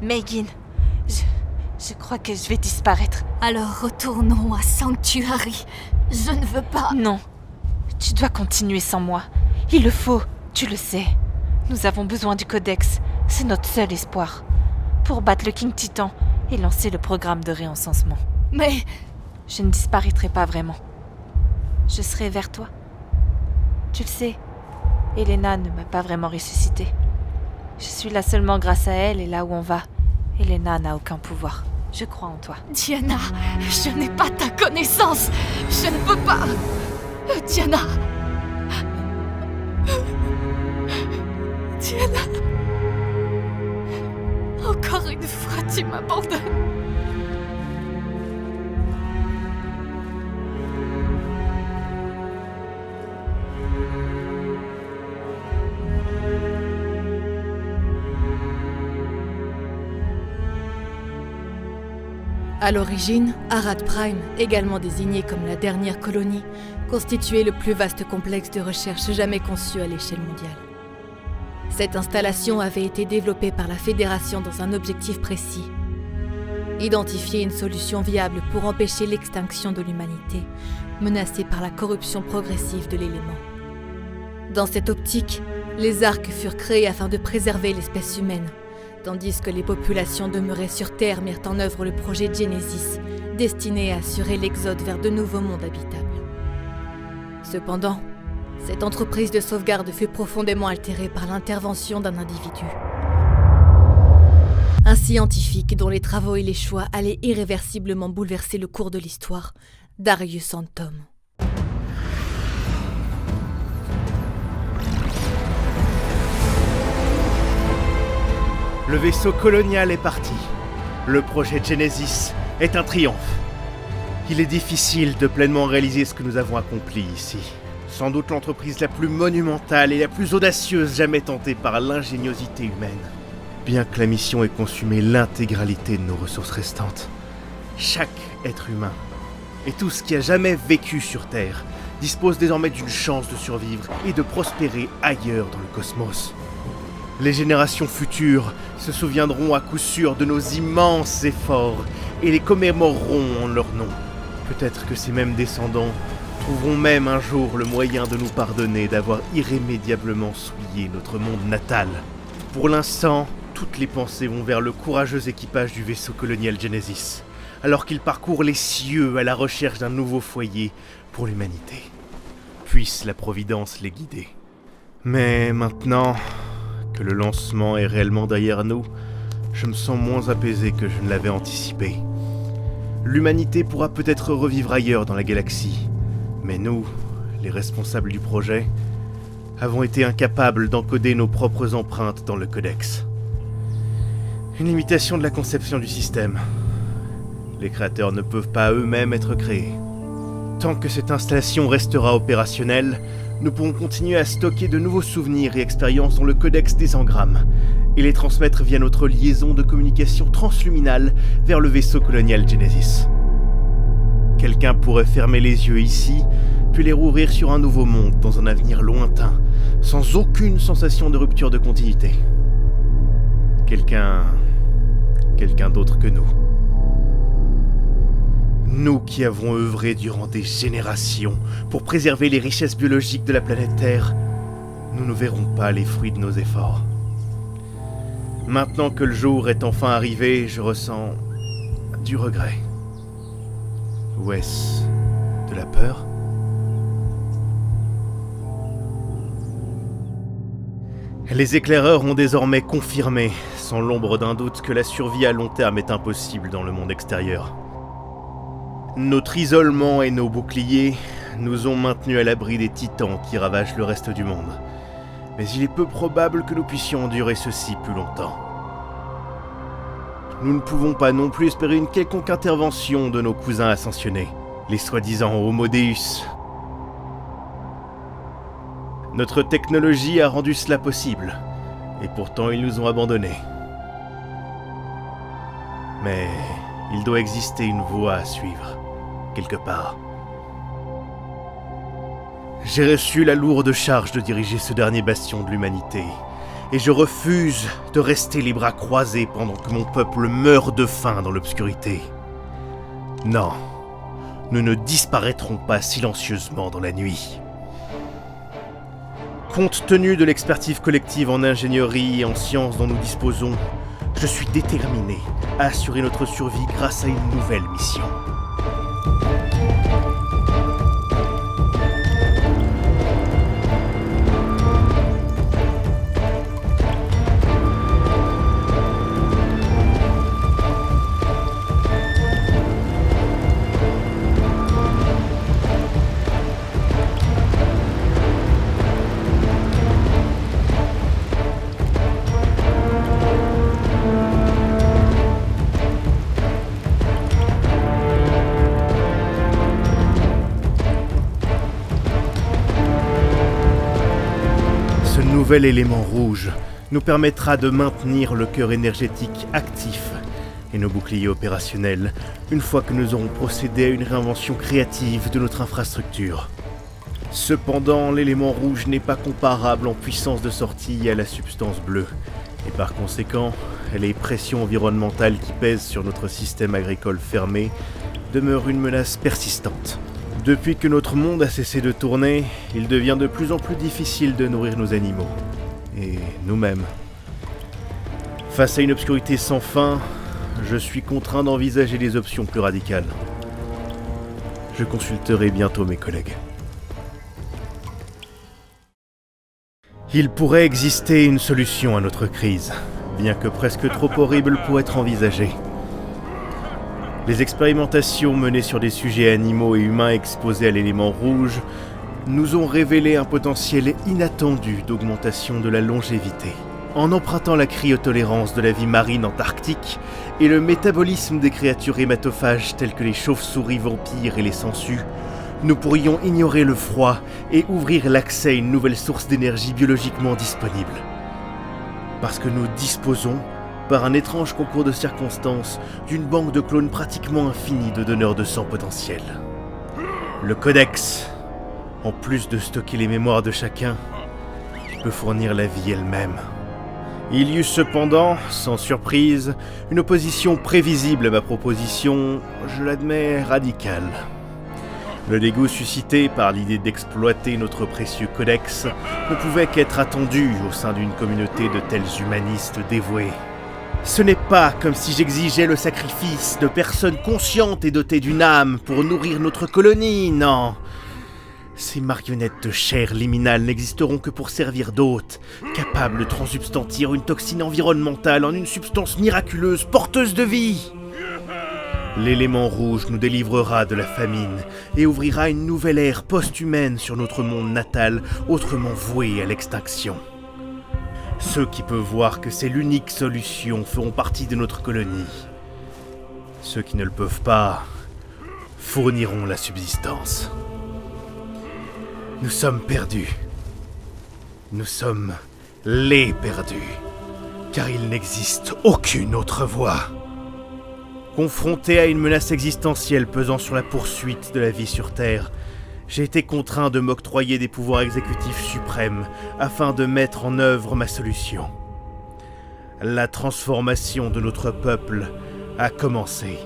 Megan, je crois que je vais disparaître. Alors retournons à Sanctuary. Je ne veux pas... Non, tu dois continuer sans moi. Il le faut, tu le sais. Nous avons besoin du Codex, c'est notre seul espoir. Pour battre le King Titan et lancer le programme de réencensement. Mais... Je ne disparaîtrai pas vraiment. Je serai vers toi. Tu le sais, Elena ne m'a pas vraiment ressuscité. Je suis là seulement grâce à elle et là où on va, Elena n'a aucun pouvoir. Je crois en toi. Diana, je n'ai pas ta connaissance. Je ne peux pas. Diana. Diana. Encore une fois, tu m'abandonnes. À l'origine, Arad Prime, également désigné comme la dernière colonie, constituait le plus vaste complexe de recherche jamais conçu à l'échelle mondiale. Cette installation avait été développée par la Fédération dans un objectif précis: identifier une solution viable pour empêcher l'extinction de l'humanité, menacée par la corruption progressive de l'élément. Dans cette optique, les arcs furent créés afin de préserver l'espèce humaine, tandis que les populations demeurées sur Terre mirent en œuvre le projet Genesis, destiné à assurer l'exode vers de nouveaux mondes habitables. Cependant, cette entreprise de sauvegarde fut profondément altérée par l'intervention d'un individu. Un scientifique dont les travaux et les choix allaient irréversiblement bouleverser le cours de l'histoire, Darius Antom. Le vaisseau colonial est parti. Le projet Genesis est un triomphe. Il est difficile de pleinement réaliser ce que nous avons accompli ici. Sans doute l'entreprise la plus monumentale et la plus audacieuse jamais tentée par l'ingéniosité humaine. Bien que la mission ait consumé l'intégralité de nos ressources restantes, chaque être humain, et tout ce qui a jamais vécu sur Terre, dispose désormais d'une chance de survivre et de prospérer ailleurs dans le cosmos. Les générations futures se souviendront à coup sûr de nos immenses efforts et les commémoreront en leur nom. Peut-être que ces mêmes descendants trouveront même un jour le moyen de nous pardonner d'avoir irrémédiablement souillé notre monde natal. Pour l'instant, toutes les pensées vont vers le courageux équipage du vaisseau colonial Genesis, alors qu'il parcourt les cieux à la recherche d'un nouveau foyer pour l'humanité. Puisse la Providence les guider. Mais maintenant que le lancement est réellement derrière nous, je me sens moins apaisé que je ne l'avais anticipé. L'humanité pourra peut-être revivre ailleurs dans la galaxie, mais nous, les responsables du projet, avons été incapables d'encoder nos propres empreintes dans le Codex. Une limitation de la conception du système. Les créateurs ne peuvent pas eux-mêmes être créés. Tant que cette installation restera opérationnelle, nous pourrons continuer à stocker de nouveaux souvenirs et expériences dans le Codex des engrammes, et les transmettre via notre liaison de communication transluminale vers le vaisseau colonial Genesis. Quelqu'un pourrait fermer les yeux ici, puis les rouvrir sur un nouveau monde dans un avenir lointain, sans aucune sensation de rupture de continuité. Quelqu'un d'autre que nous. Nous qui avons œuvré durant des générations pour préserver les richesses biologiques de la planète Terre, nous ne verrons pas les fruits de nos efforts. Maintenant que le jour est enfin arrivé, je ressens du regret. Ou est-ce de la peur ? Les éclaireurs ont désormais confirmé, sans l'ombre d'un doute, que la survie à long terme est impossible dans le monde extérieur. Notre isolement et nos boucliers nous ont maintenus à l'abri des titans qui ravagent le reste du monde. Mais il est peu probable que nous puissions endurer ceci plus longtemps. Nous ne pouvons pas non plus espérer une quelconque intervention de nos cousins ascensionnés, les soi-disant Homo Deus. Notre technologie a rendu cela possible, et pourtant ils nous ont abandonnés. Mais il doit exister une voie à suivre, quelque part. J'ai reçu la lourde charge de diriger ce dernier bastion de l'humanité, Et je refuse de rester les bras croisés pendant que mon peuple meurt de faim dans l'obscurité. Non, nous ne disparaîtrons pas silencieusement dans la nuit. Compte tenu de l'expertise collective en ingénierie et en sciences dont nous disposons, je suis déterminé à assurer notre survie grâce à une nouvelle mission. Ce nouvel élément rouge nous permettra de maintenir le cœur énergétique actif et nos boucliers opérationnels une fois que nous aurons procédé à une réinvention créative de notre infrastructure. Cependant, l'élément rouge n'est pas comparable en puissance de sortie à la substance bleue, et par conséquent, les pressions environnementales qui pèsent sur notre système agricole fermé demeurent une menace persistante. Depuis que notre monde a cessé de tourner, il devient de plus en plus difficile de nourrir nos animaux, et nous-mêmes. Face à une obscurité sans fin, je suis contraint d'envisager des options plus radicales. Je consulterai bientôt mes collègues. Il pourrait exister une solution à notre crise, bien que presque trop horrible pour être envisagée. Les expérimentations menées sur des sujets animaux et humains exposés à l'élément rouge nous ont révélé un potentiel inattendu d'augmentation de la longévité. En empruntant la cryotolérance de la vie marine antarctique et le métabolisme des créatures hématophages telles que les chauves-souris vampires et les sangsues, nous pourrions ignorer le froid et ouvrir l'accès à une nouvelle source d'énergie biologiquement disponible. Parce que nous disposons, par un étrange concours de circonstances, d'une banque de clones pratiquement infinie de donneurs de sang potentiels. Le Codex, en plus de stocker les mémoires de chacun, peut fournir la vie elle-même. Il y eut cependant, sans surprise, une opposition prévisible à ma proposition, je l'admets, radicale. Le dégoût suscité par l'idée d'exploiter notre précieux Codex ne pouvait qu'être attendu au sein d'une communauté de tels humanistes dévoués. Ce n'est pas comme si j'exigeais le sacrifice de personnes conscientes et dotées d'une âme pour nourrir notre colonie, non. Ces marionnettes de chair liminale n'existeront que pour servir d'hôtes, capables de transsubstantier une toxine environnementale en une substance miraculeuse porteuse de vie. L'élément rouge nous délivrera de la famine et ouvrira une nouvelle ère post-humaine sur notre monde natal, autrement voué à l'extinction. Ceux qui peuvent voir que c'est l'unique solution feront partie de notre colonie. Ceux qui ne le peuvent pas fourniront la subsistance. Nous sommes perdus. Nous sommes les perdus, car il n'existe aucune autre voie. Confronté à une menace existentielle pesant sur la poursuite de la vie sur Terre, j'ai été contraint de m'octroyer des pouvoirs exécutifs suprêmes afin de mettre en œuvre ma solution. La transformation de notre peuple a commencé.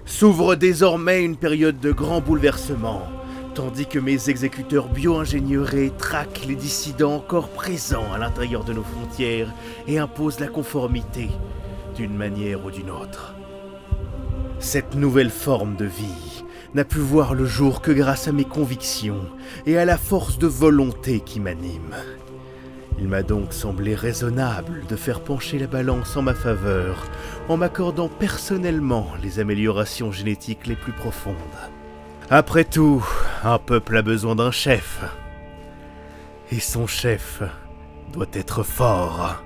S'ouvre désormais une période de grands bouleversements, tandis que mes exécuteurs bio-ingénieurés traquent les dissidents encore présents à l'intérieur de nos frontières et imposent la conformité d'une manière ou d'une autre. Cette nouvelle forme de vie n'a pu voir le jour que grâce à mes convictions et à la force de volonté qui m'anime. Il m'a donc semblé raisonnable de faire pencher la balance en ma faveur, en m'accordant personnellement les améliorations génétiques les plus profondes. Après tout, un peuple a besoin d'un chef. Et son chef doit être fort.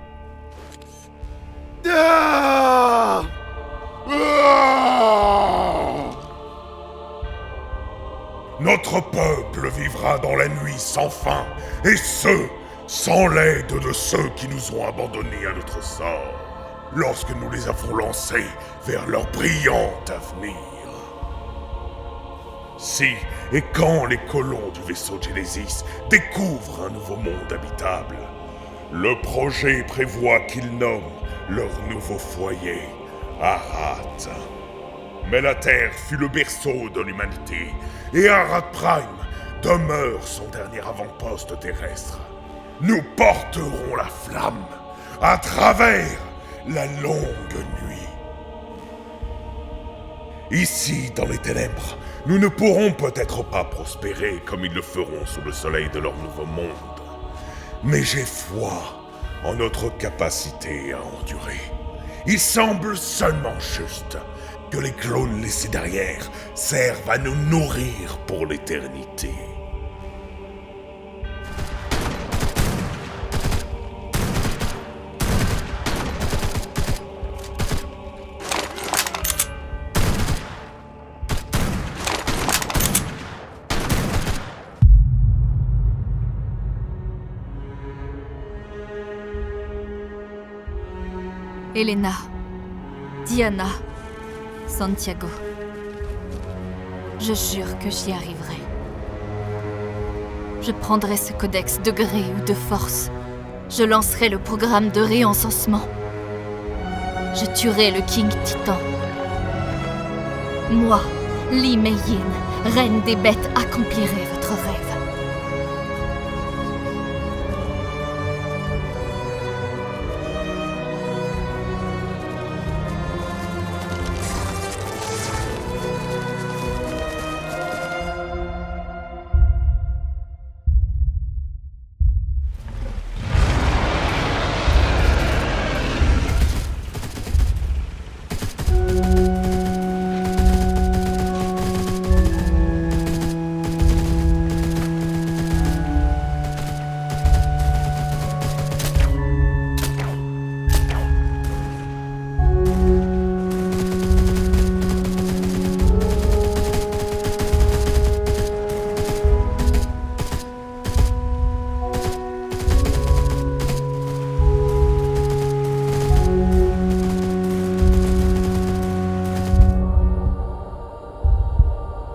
Notre peuple vivra dans la nuit sans fin, et ce, sans l'aide de ceux qui nous ont abandonnés à notre sort, lorsque nous les avons lancés vers leur brillant avenir. Si et quand les colons du vaisseau Genesis découvrent un nouveau monde habitable, Le projet prévoit qu'ils nomment leur nouveau foyer Arad. Mais la Terre fut le berceau de l'humanité, et Arad Prime demeure son dernier avant-poste terrestre. Nous porterons la flamme à travers la longue nuit. Ici, dans les ténèbres, nous ne pourrons peut-être pas prospérer comme ils le feront sous le soleil de leur nouveau monde. Mais j'ai foi en notre capacité à endurer. Il semble seulement juste que les clones laissés derrière servent à nous nourrir pour l'éternité. Elena, Diana, Santiago. Je jure que j'y arriverai. Je prendrai ce codex de gré ou de force. Je lancerai le programme de réencensement. Je tuerai le King Titan. Moi, Li Mei-Yin, reine des bêtes, accomplirai votre rêve.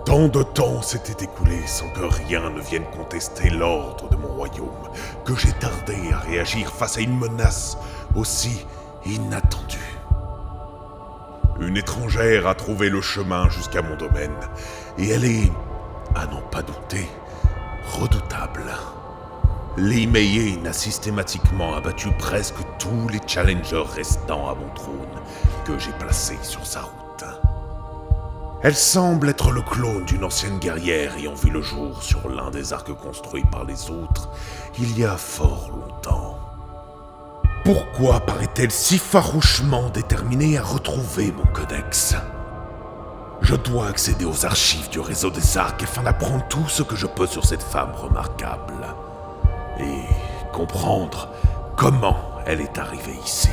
Tant de temps s'était écoulé sans que rien ne vienne contester l'ordre de mon royaume, que j'ai tardé à réagir face à une menace aussi inattendue. Une étrangère a trouvé le chemin jusqu'à mon domaine, et elle est, à n'en pas douter, redoutable. Li Mei-Yin a systématiquement abattu presque tous les challengers restants à mon trône que j'ai placés sur sa route. Elle semble être le clone d'une ancienne guerrière ayant vu le jour sur l'un des arcs construits par les autres il y a fort longtemps. Pourquoi paraît-elle si farouchement déterminée à retrouver mon codex ? Je dois accéder aux archives du réseau des arcs afin d'apprendre tout ce que je peux sur cette femme remarquable et comprendre comment elle est arrivée ici.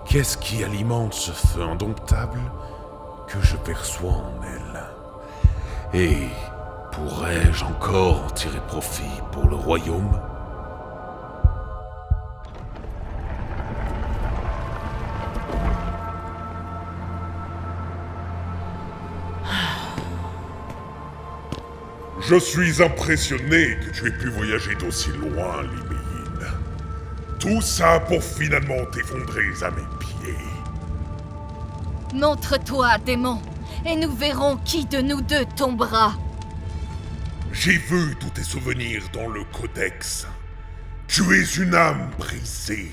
Qu'est-ce qui alimente ce feu indomptable que je perçois en elle ? Et pourrais-je encore en tirer profit pour le royaume ? Je suis impressionné que tu aies pu voyager d'aussi loin, Li Mei-Yin. Tout ça pour finalement t'effondrer à mes pieds. Montre-toi, démon, et nous verrons qui de nous deux tombera. J'ai vu tous tes souvenirs dans le codex. Tu es une âme brisée.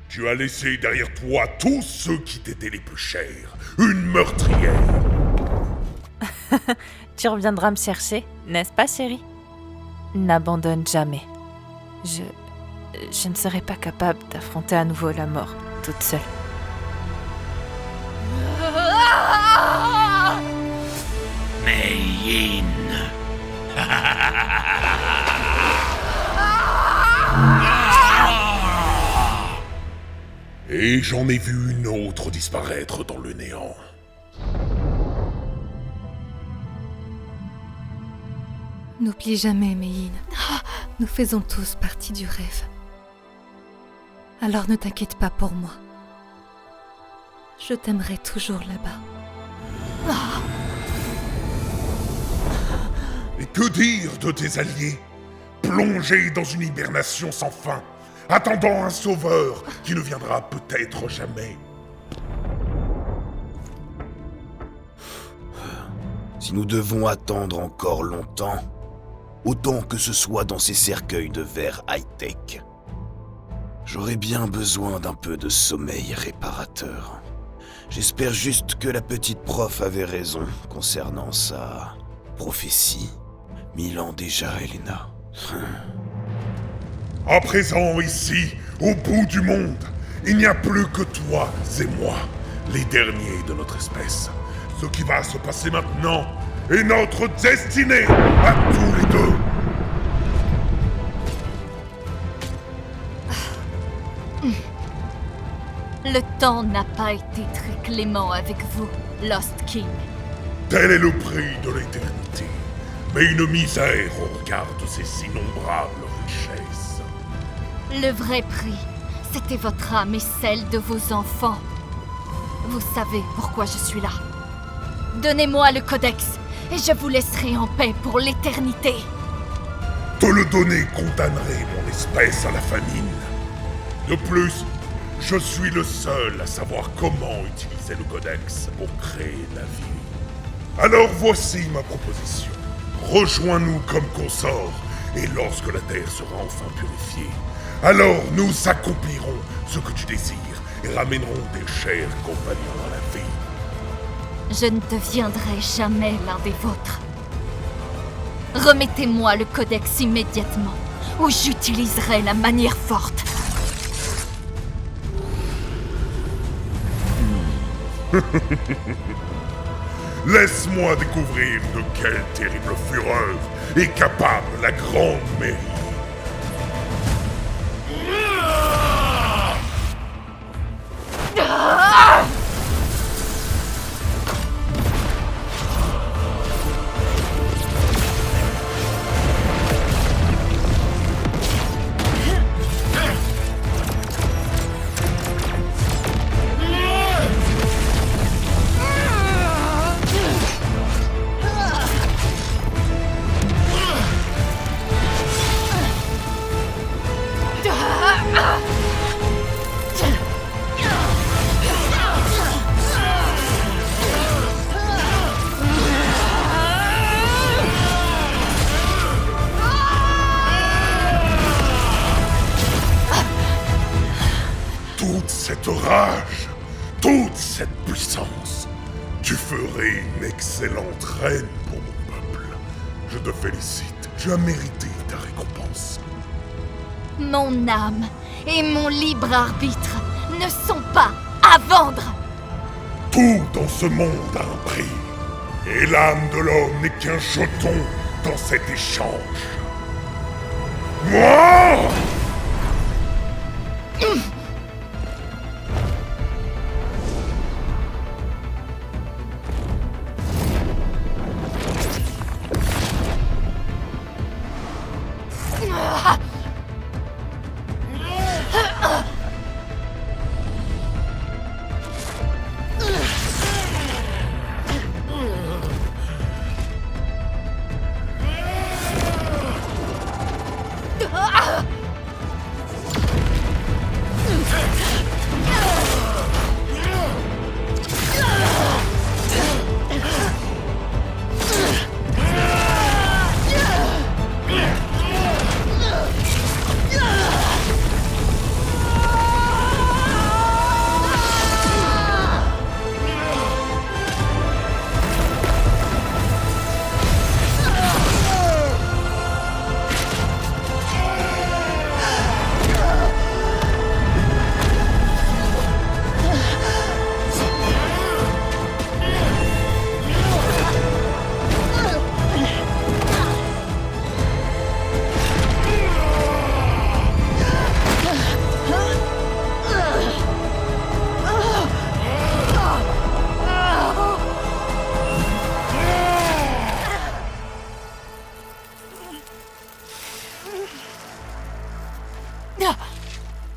Tu as laissé derrière toi tous ceux qui t'étaient les plus chers. Une meurtrière. Tu reviendras me chercher, n'est-ce pas, chérie ? N'abandonne jamais. Je ne serai pas capable d'affronter à nouveau la mort, toute seule. Mei-Yin. Et j'en ai vu une autre disparaître dans le néant. N'oublie jamais, Mei-Yin. Nous faisons tous partie du rêve. Alors ne t'inquiète pas pour moi. Je t'aimerai toujours là-bas. Et que dire de tes alliés ? plongés dans une hibernation sans fin, attendant un sauveur qui ne viendra peut-être jamais. Si nous devons attendre encore longtemps, autant que ce soit dans ces cercueils de verre high-tech. J'aurais bien besoin d'un peu de sommeil réparateur. J'espère juste que la petite prof avait raison concernant sa prophétie. 1000 ans déjà, Elena. À présent, ici, au bout du monde, il n'y a plus que toi et moi, les derniers de notre espèce. Ce qui va se passer maintenant est notre destinée à tous les deux. Le temps n'a pas été très clément avec vous, Lost King. Tel est le prix de l'éternité, mais une misère au regard de ces innombrables richesses. Le vrai prix, c'était votre âme et celle de vos enfants. Vous savez pourquoi je suis là. Donnez-moi le codex, et je vous laisserai en paix pour l'éternité. Te le donner condamnerait mon espèce à la famine. De plus, je suis le seul à savoir comment utiliser le codex pour créer la vie. Alors voici ma proposition. Rejoins-nous comme consort, et lorsque la Terre sera enfin purifiée, alors nous accomplirons ce que tu désires et ramènerons des chers compagnons à la vie. Je ne deviendrai jamais l'un des vôtres. Remettez-moi le codex immédiatement, ou j'utiliserai la manière forte. Laisse-moi découvrir de quelle terrible fureur est capable la grande Mary. Toute cette rage, toute cette puissance, tu ferais une excellente reine pour mon peuple. Je te félicite, tu as mérité ta récompense. Mon âme et mon libre arbitre ne sont pas à vendre. Tout dans ce monde a un prix. Et l'âme de l'homme n'est qu'un jeton dans cet échange. Moi!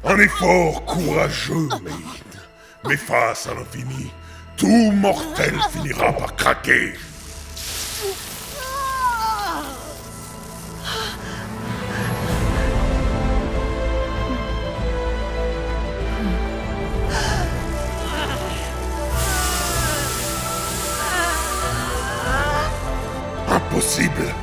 Un effort courageux, Maïd. Mais face à l'infini, tout mortel finira par craquer. possible.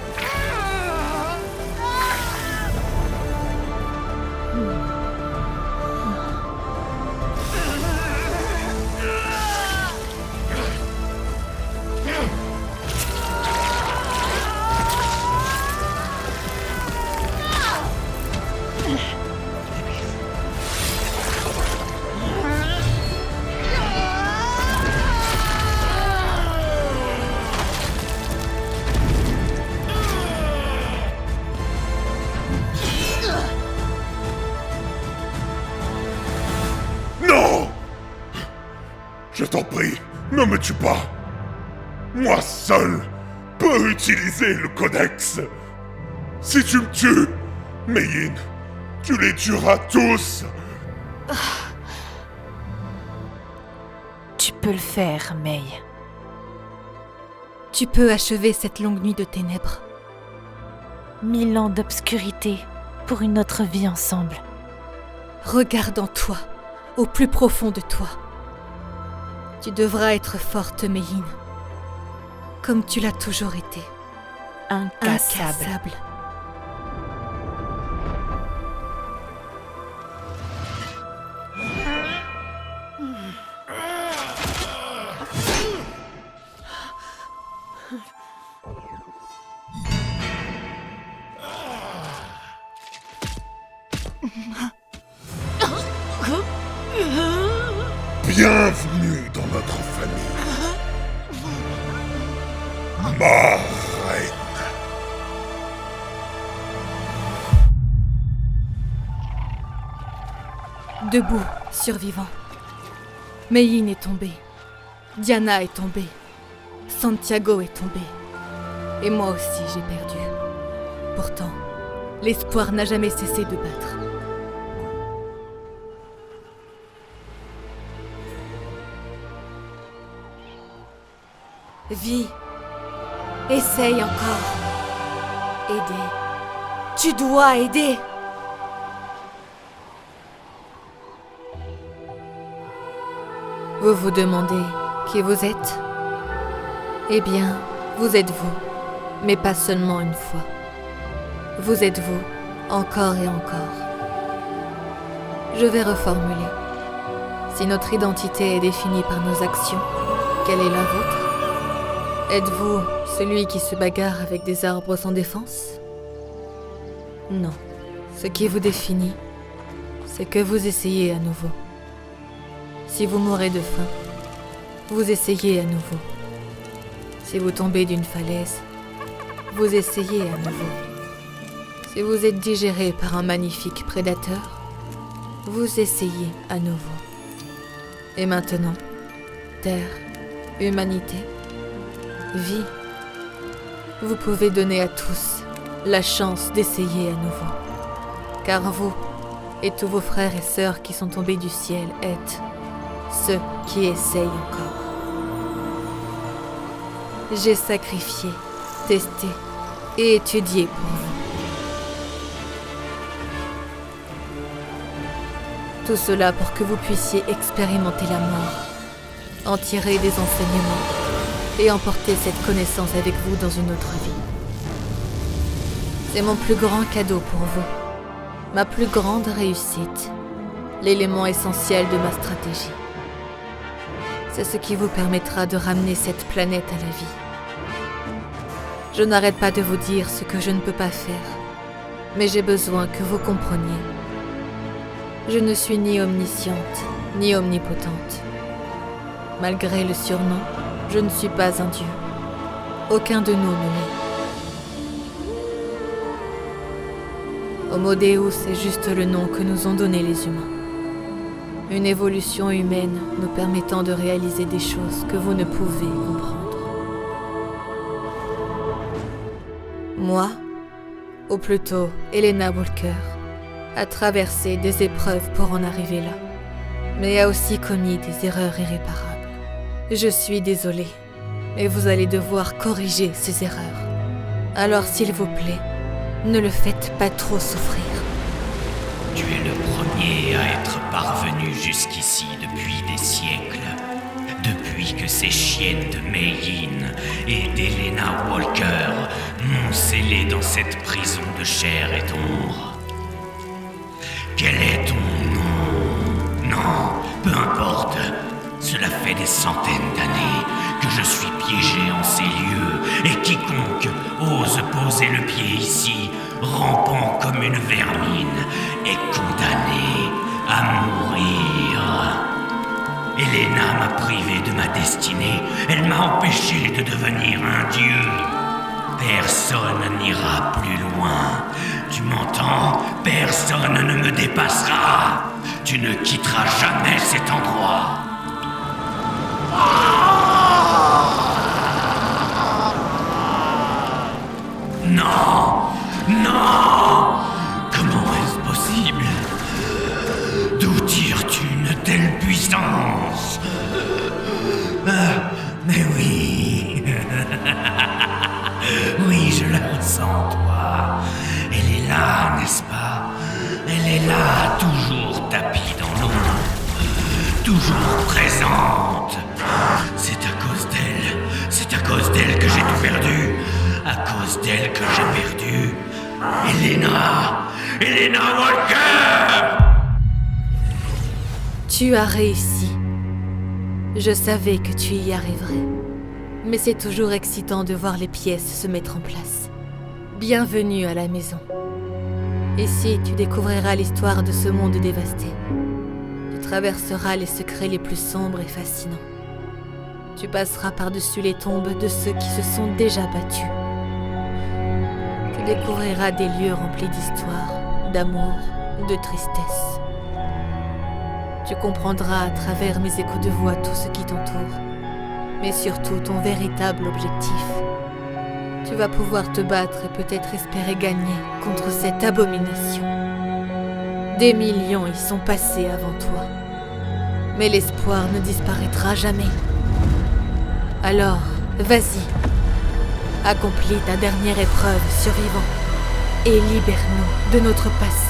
Je t'en prie, ne me tue pas. Moi seul peux utiliser le codex. Si tu me tues, Mei-Yin, tu les tueras tous. Tu peux le faire, Mei. Tu peux achever cette longue nuit de ténèbres. 1000 ans d'obscurité pour une autre vie ensemble. Regarde en toi, au plus profond de toi. Tu devras être forte, Mei-Yin. Comme tu l'as toujours été. Incassable. Bienvenue dans notre famille. Ma reine. Debout, survivant. Mei-Yin est tombée. Diana est tombée. Santiago est tombé. Et moi aussi j'ai perdu. Pourtant, l'espoir n'a jamais cessé de battre. Vis. Essaye encore. Aider. Tu dois aider. Vous vous demandez qui vous êtes ? Eh bien, vous êtes vous, mais pas seulement une fois. Vous êtes vous, encore et encore. Je vais reformuler. Si notre identité est définie par nos actions, quelle est la vôtre ? Êtes-vous celui qui se bagarre avec des arbres sans défense ? Non. Ce qui vous définit, c'est que vous essayez à nouveau. Si vous mourrez de faim, vous essayez à nouveau. Si vous tombez d'une falaise, vous essayez à nouveau. Si vous êtes digéré par un magnifique prédateur, vous essayez à nouveau. Et maintenant, terre, humanité, vie, vous pouvez donner à tous la chance d'essayer à nouveau. Car vous et tous vos frères et sœurs qui sont tombés du ciel êtes ceux qui essayent encore. J'ai sacrifié, testé et étudié pour vous. Tout cela pour que vous puissiez expérimenter la mort, en tirer des enseignements et emporter cette connaissance avec vous dans une autre vie. C'est mon plus grand cadeau pour vous, ma plus grande réussite, l'élément essentiel de ma stratégie. C'est ce qui vous permettra de ramener cette planète à la vie. Je n'arrête pas de vous dire ce que je ne peux pas faire, mais j'ai besoin que vous compreniez. Je ne suis ni omnisciente, ni omnipotente. Malgré le surnom, je ne suis pas un dieu. Aucun de nous ne l'est. Homo Deus est juste le nom que nous ont donné les humains. Une évolution humaine nous permettant de réaliser des choses que vous ne pouvez comprendre. Moi, ou plutôt Elena Walker, a traversé des épreuves pour en arriver là, mais a aussi commis des erreurs irréparables. Je suis désolée, mais vous allez devoir corriger ces erreurs. Alors s'il vous plaît, ne le faites pas trop souffrir. Tu es le premier à être parvenu jusqu'ici depuis des siècles. depuis que ces chiennes de Mei-Yin et d'Elena Walker m'ont scellé dans cette prison de chair et d'ombre. Quel est ton nom? Non, peu importe. Cela fait des centaines d'années que je suis piégé en ces lieux et quiconque ose poser le pied ici, rampant comme une vermine, est condamné à mourir. Elena m'a privé de ma destinée, elle m'a empêché de devenir un dieu. Personne n'ira plus loin. Tu m'entends? Personne ne me dépassera. Tu ne quitteras jamais cet endroit. Non! Non! Comment est-ce possible? D'où tires-tu une telle puissance? Mais oui! Oui, je la ressens, toi. Elle est là, n'est-ce pas? Elle est là, toujours tapie dans l'ombre. Toujours présente. C'est à cause d'elle que j'ai tout perdu. À cause d'elle que j'ai perdu. Elena Walker! Tu as réussi. Je savais que tu y arriverais. Mais c'est toujours excitant de voir les pièces se mettre en place. Bienvenue à la maison. Ici, tu découvriras l'histoire de ce monde dévasté. Tu traverseras les secrets les plus sombres et fascinants. Tu passeras par-dessus les tombes de ceux qui se sont déjà battus. Tu découvriras des lieux remplis d'histoire, d'amour, de tristesse. Tu comprendras à travers mes échos de voix tout ce qui t'entoure, mais surtout ton véritable objectif. Tu vas pouvoir te battre et peut-être espérer gagner contre cette abomination. Des millions y sont passés avant toi, mais l'espoir ne disparaîtra jamais. Alors, vas-y, accomplis ta dernière épreuve, survivant, et libère-nous de notre passé.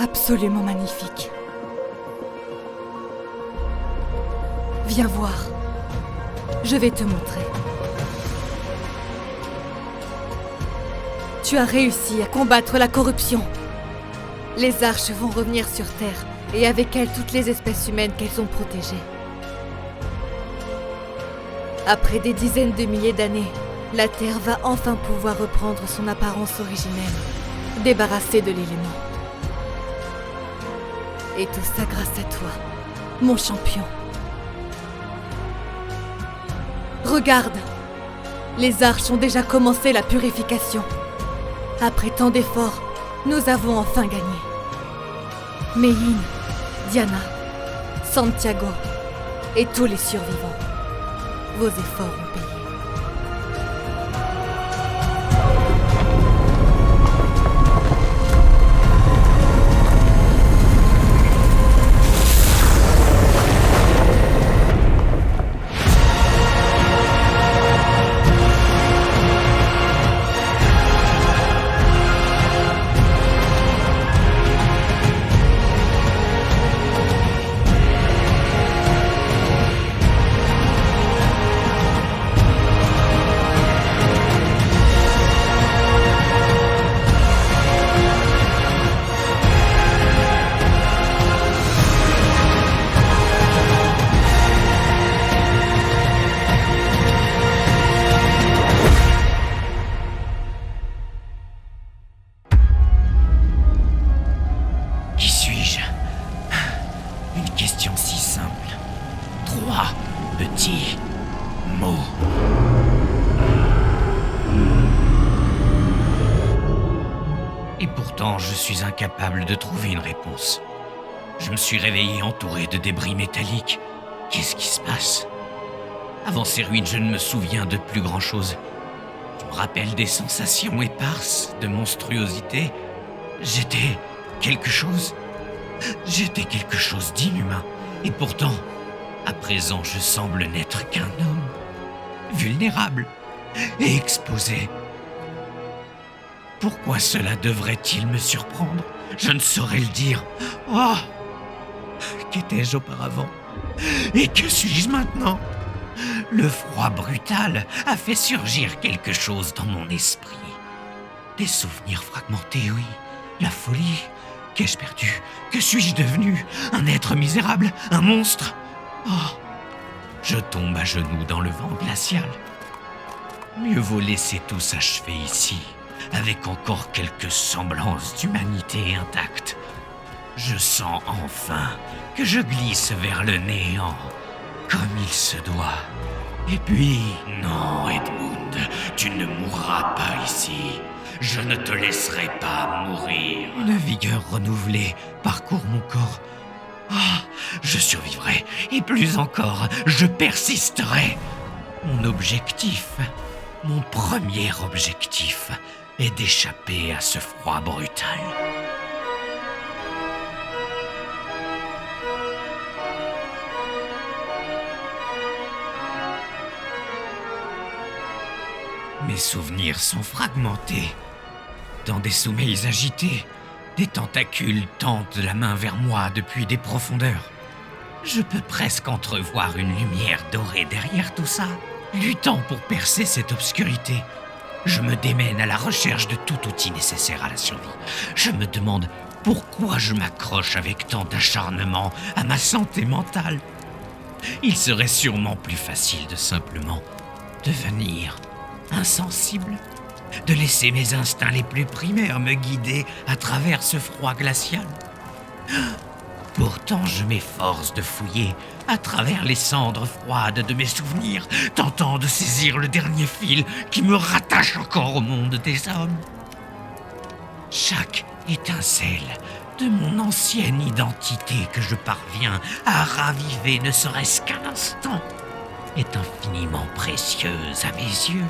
Absolument magnifique. Viens voir. Je vais te montrer. Tu as réussi à combattre la corruption. Les arches vont revenir sur Terre, et avec elles toutes les espèces humaines qu'elles ont protégées. Après des dizaines de milliers d'années, la Terre va enfin pouvoir reprendre son apparence originelle, débarrassée de l'élément. Et tout ça grâce à toi, mon champion. Regarde! Les arches ont déjà commencé la purification. Après tant d'efforts, nous avons enfin gagné. Meyin, Diana, Santiago et tous les survivants. Vos efforts ont payé. Qui suis-je? Une question si simple. 3 petits mots. Et pourtant, je suis incapable de trouver une réponse. Je me suis réveillé entouré de débris métalliques. Qu'est-ce qui se passe? Avant ces ruines, je ne me souviens de plus grand-chose. Je me rappelle des sensations éparses, de monstruosité. J'étais quelque chose d'inhumain. Et pourtant, à présent, je semble n'être qu'un homme, vulnérable et exposé. Pourquoi cela devrait-il me surprendre? Je ne saurais le dire. Oh! Qu'étais-je auparavant? Et que suis-je maintenant? Le froid brutal a fait surgir quelque chose dans mon esprit. Des souvenirs fragmentés, oui. La folie. Qu'ai-je perdu? Que suis-je devenu? Un être misérable? Un monstre? Oh! Je tombe à genoux dans le vent glacial. Mieux vaut laisser tout s'achever ici, avec encore quelques semblances d'humanité intacte. Je sens enfin que je glisse vers le néant, comme il se doit. Et puis, non, Edmund, tu ne mourras pas ici. Je ne te laisserai pas mourir. Une vigueur renouvelée parcourt mon corps. Ah, je survivrai, et plus encore, je persisterai. Mon objectif, mon premier objectif, est d'échapper à ce froid brutal. Mes souvenirs sont fragmentés. Dans des sommeils agités, des tentacules tendent la main vers moi depuis des profondeurs. Je peux presque entrevoir une lumière dorée derrière tout ça, luttant pour percer cette obscurité. Je me démène à la recherche de tout outil nécessaire à la survie. Je me demande pourquoi je m'accroche avec tant d'acharnement à ma santé mentale. Il serait sûrement plus facile de simplement devenir insensible, de laisser mes instincts les plus primaires me guider à travers ce froid glacial. Pourtant, je m'efforce de fouiller à travers les cendres froides de mes souvenirs, tentant de saisir le dernier fil qui me rattache encore au monde des hommes. Chaque étincelle de mon ancienne identité que je parviens à raviver ne serait-ce qu'un instant est infiniment précieuse à mes yeux.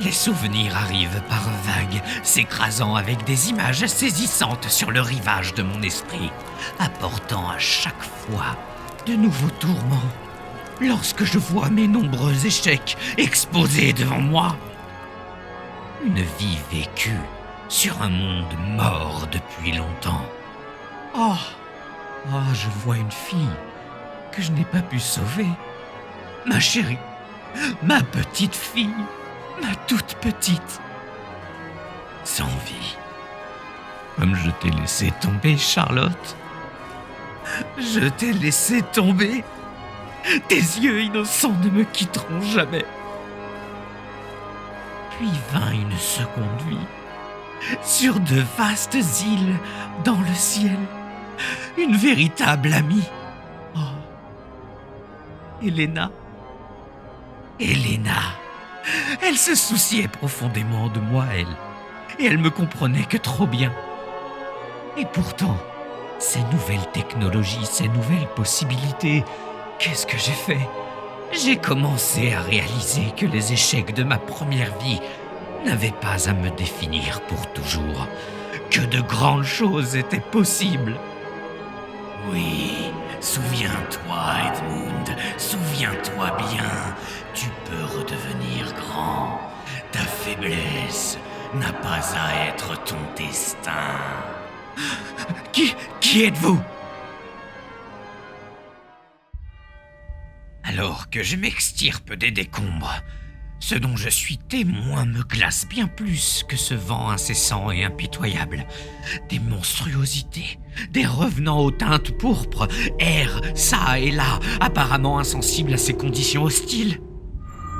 Les souvenirs arrivent par vagues, s'écrasant avec des images saisissantes sur le rivage de mon esprit, apportant à chaque fois de nouveaux tourments. Lorsque je vois mes nombreux échecs exposés devant moi, une vie vécue sur un monde mort depuis longtemps. Oh, je vois une fille que je n'ai pas pu sauver. Ma chérie, ma petite fille. Ma toute petite, sans vie, comme je t'ai laissé tomber, Charlotte. Je t'ai laissé tomber. Tes yeux innocents ne me quitteront jamais. Puis vint une seconde vie, sur de vastes îles dans le ciel, une véritable amie. Oh. Elena. Elena. Elle se souciait profondément de moi, elle. Et elle me comprenait que trop bien. Et pourtant, ces nouvelles technologies, ces nouvelles possibilités, qu'est-ce que j'ai fait ? J'ai commencé à réaliser que les échecs de ma première vie n'avaient pas à me définir pour toujours, que de grandes choses étaient possibles. Oui, souviens-toi, Edmund, souviens-toi bien, tu peux redevenir grand. Ta faiblesse n'a pas à être ton destin. Qui êtes-vous ? Alors que je m'extirpe des décombres, ce dont je suis témoin me glace bien plus que ce vent incessant et impitoyable. Des monstruosités, des revenants aux teintes pourpres, errent çà et là, apparemment insensibles à ces conditions hostiles.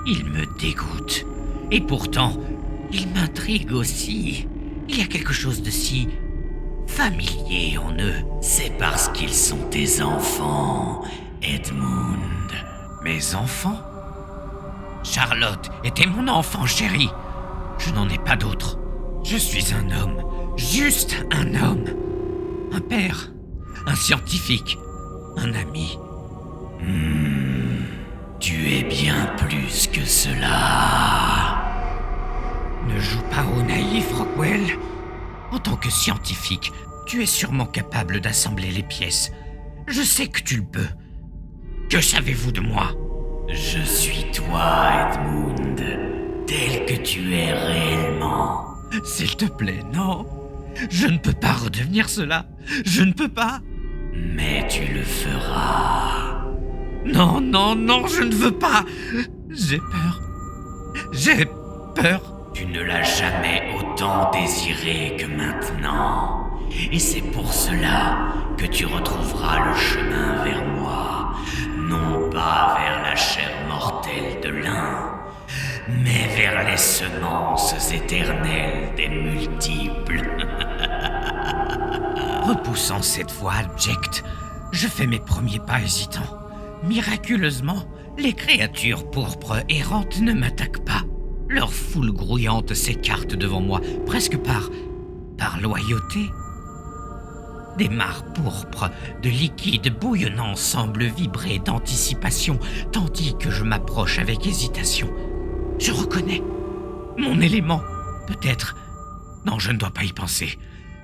Ils me dégoûtent, et pourtant, ils m'intriguent aussi. Il y a quelque chose de si familier en eux. C'est parce qu'ils sont tes enfants, Edmund. Mes enfants ? Charlotte était mon enfant chéri. Je n'en ai pas d'autre. Je suis un homme, juste un homme. Un père, un scientifique, un ami. Tu es bien plus que cela. Ne joue pas au naïf, Rockwell. En tant que scientifique, tu es sûrement capable d'assembler les pièces. Je sais que tu le peux. Que savez-vous de moi ? Je suis toi, Edmund, tel que tu es réellement. S'il te plaît, non. Je ne peux pas redevenir cela. Je ne peux pas. Mais tu le feras. Non, non, non, je ne veux pas. J'ai peur. J'ai peur. Tu ne l'as jamais autant désiré que maintenant. Et c'est pour cela que tu retrouveras le chemin vers moi. Non pas vers la chair mortelle de l'un, mais vers les semences éternelles des multiples. Repoussant cette voix abjecte, je fais mes premiers pas hésitants. Miraculeusement, les créatures pourpres errantes ne m'attaquent pas. Leur foule grouillante s'écarte devant moi, presque par loyauté. Des mares pourpres de liquide bouillonnant semblent vibrer d'anticipation, tandis que je m'approche avec hésitation. Je reconnais mon élément, peut-être. Non, je ne dois pas y penser.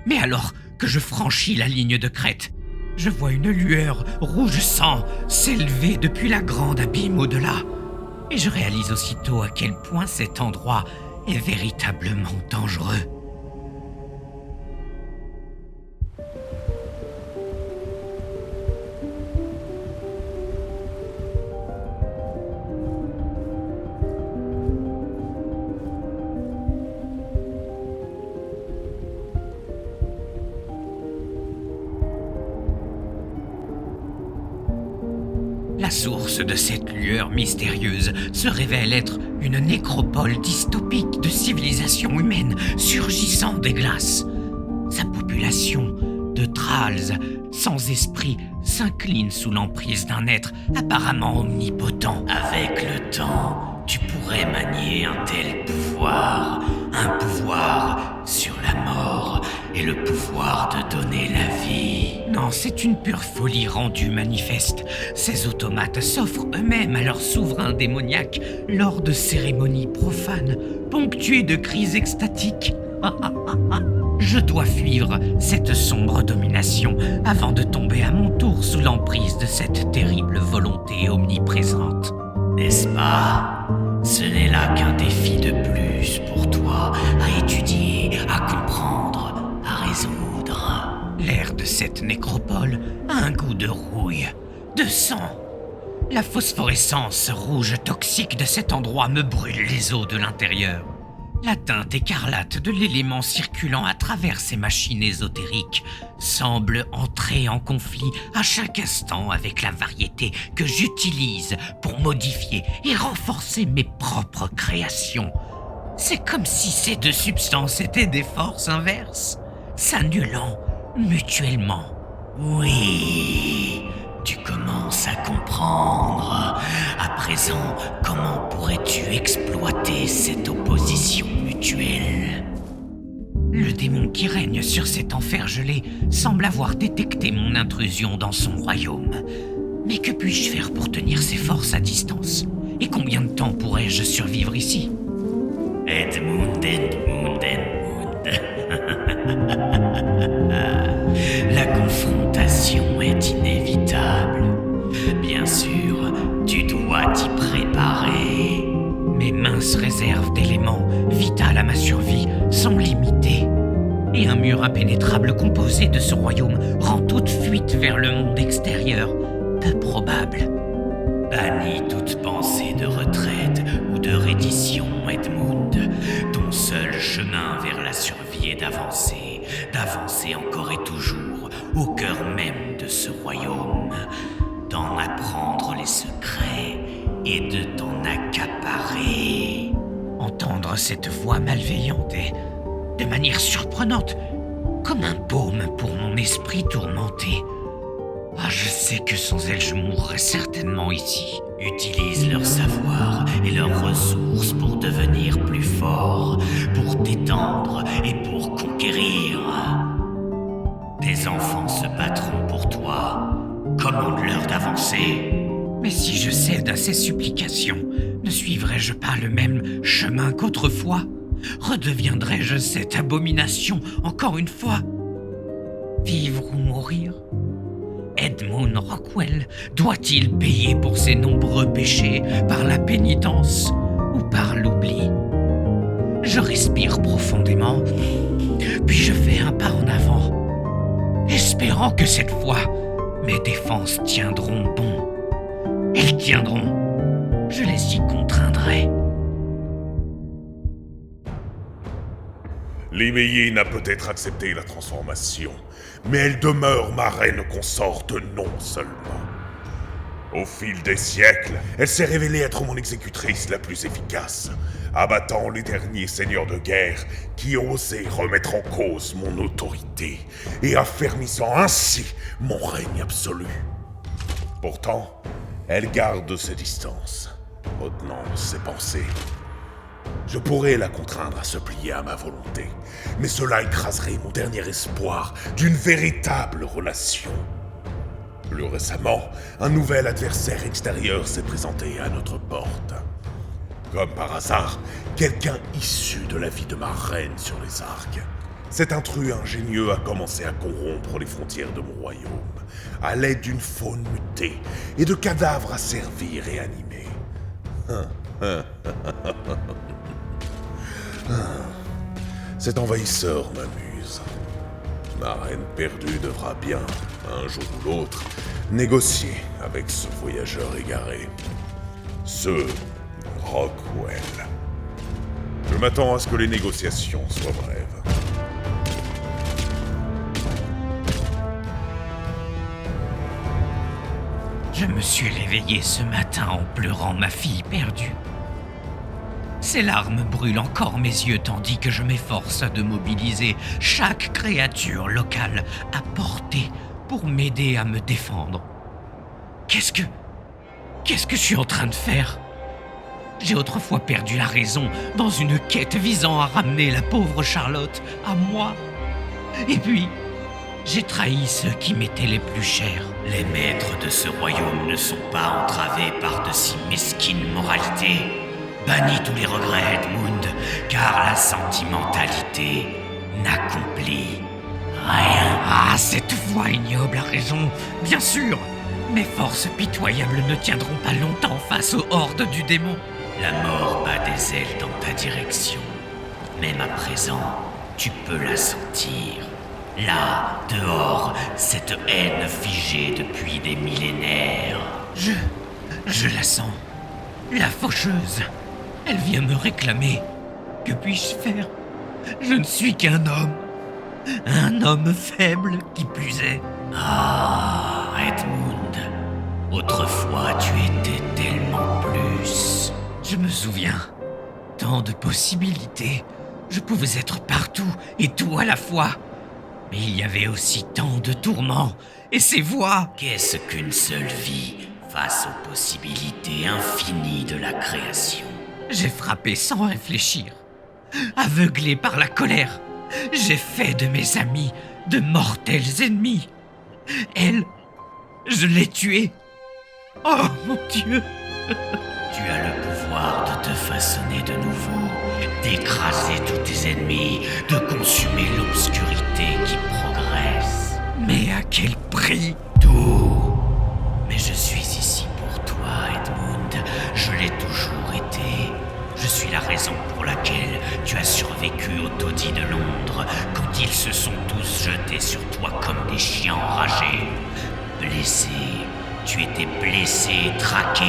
Mais alors que je franchis la ligne de crête, je vois une lueur rouge sang s'élever depuis la grande abîme au-delà. Et je réalise aussitôt à quel point cet endroit est véritablement dangereux. La source de cette lueur mystérieuse se révèle être une nécropole dystopique de civilisation humaine surgissant des glaces. Sa population de Thralls sans esprit s'incline sous l'emprise d'un être apparemment omnipotent. Avec le temps, tu pourrais manier un tel pouvoir, un pouvoir sur la mort et le pouvoir de donner la vie. Non, c'est une pure folie rendue manifeste. Ces automates s'offrent eux-mêmes à leur souverain démoniaque lors de cérémonies profanes, ponctuées de cris extatiques. Je dois fuir cette sombre domination avant de tomber à mon tour sous l'emprise de cette terrible volonté omniprésente. N'est-ce pas ? Ce n'est là qu'un défi de plus pour toi à étudier, à comprendre, à résoudre. L'air de cette nécropole a un goût de rouille, de sang. La phosphorescence rouge toxique de cet endroit me brûle les os de l'intérieur. La teinte écarlate de l'élément circulant à travers ces machines ésotériques semble entrer en conflit à chaque instant avec la variété que j'utilise pour modifier et renforcer mes propres créations. C'est comme si ces deux substances étaient des forces inverses, s'annulant mutuellement. Oui, Tu commences à comprendre. À présent, comment pourrais-tu exploiter cette opposition mutuelle ? Le démon qui règne sur cet enfer gelé semble avoir détecté mon intrusion dans son royaume. Mais que puis-je faire pour tenir ses forces à distance ? Et combien de temps pourrais-je survivre ici ? Edmund. La confrontation est inévitable. Bien sûr, tu dois t'y préparer. Mes minces réserves d'éléments vitales à ma survie sont limitées. Et un mur impénétrable composé de ce royaume rend toute fuite vers le monde extérieur peu probable. Bannis toute pensée de retraite ou de reddition, Edmund. Ton seul chemin vers la survie est d'avancer encore et toujours au cœur même de ce royaume, d'en apprendre les secrets et de t'en accaparer. Entendre cette voix malveillante est, de manière surprenante, comme un baume pour mon esprit tourmenté. Je sais que sans elle, je mourrais certainement ici. Utilise leur savoir et leurs ressources pour devenir plus fort, pour t'étendre et pour conquérir. Tes enfants se battront pour toi. Commande-leur d'avancer. Mais si je cède à ces supplications, ne suivrai-je pas le même chemin qu'autrefois ? Redeviendrai-je cette abomination encore une fois ? Vivre ou mourir ? Edmund Rockwell doit-il payer pour ses nombreux péchés par la pénitence ou par l'oubli ? Je respire profondément, puis je fais un pas en avant, espérant que cette fois, mes défenses tiendront bon. Elles tiendront, je les y contraindrai. Liméyine a peut-être accepté la transformation, mais elle demeure ma reine consorte non seulement. Au fil des siècles, elle s'est révélée être mon exécutrice la plus efficace, abattant les derniers seigneurs de guerre qui osaient remettre en cause mon autorité et affermissant ainsi mon règne absolu. Pourtant, elle garde ses distances, retenant ses pensées. Je pourrais la contraindre à se plier à ma volonté, mais cela écraserait mon dernier espoir d'une véritable relation. Plus récemment, un nouvel adversaire extérieur s'est présenté à notre porte. Comme par hasard, quelqu'un issu de la vie de ma reine sur les arcs. Cet intrus ingénieux a commencé à corrompre les frontières de mon royaume, à l'aide d'une faune mutée et de cadavres asservis et animés. Cet envahisseur m'amuse. Ma reine perdue devra bien, un jour ou l'autre, négocier avec ce voyageur égaré. Ce Rockwell. Je m'attends à ce que les négociations soient brèves. Je me suis réveillé ce matin en pleurant ma fille perdue. Ces larmes brûlent encore mes yeux tandis que je m'efforce de mobiliser chaque créature locale à portée pour m'aider à me défendre. Qu'est-ce que je suis en train de faire ? J'ai autrefois perdu la raison dans une quête visant à ramener la pauvre Charlotte à moi. Et puis, j'ai trahi ceux qui m'étaient les plus chers. Les maîtres de ce royaume ne sont pas entravés par de si mesquines moralités. Bannis tous les regrets, Edmund, car la sentimentalité n'accomplit rien. Cette voix ignoble a raison, bien sûr. Mes forces pitoyables ne tiendront pas longtemps face aux hordes du démon. La mort bat des ailes dans ta direction. Même à présent, tu peux la sentir. Là, dehors, cette haine figée depuis des millénaires. Je la sens. La faucheuse. Elle vient me réclamer. Que puis-je faire ? Je ne suis qu'un homme. Un homme faible, qui plus est. Edmund. Autrefois, tu étais tellement plus. Je me souviens. Tant de possibilités. Je pouvais être partout et tout à la fois. Mais il y avait aussi tant de tourments, et ces voix. Qu'est-ce qu'une seule vie face aux possibilités infinies de la création? J'ai frappé sans réfléchir, aveuglé par la colère. J'ai fait de mes amis de mortels ennemis. Elle, je l'ai tuée. Oh mon Dieu! Tu as le pouvoir de te façonner de nouveau, d'écraser tous tes ennemis, de consumer l'obscurité qui progresse. Mais à quel prix? Tout. Mais je suis ici pour toi, Edmund. Je l'ai toujours été. Je suis la raison pour laquelle tu as survécu au taudis de Londres, quand ils se sont tous jetés sur toi comme des chiens enragés. Blessé. Tu étais blessé, traqué.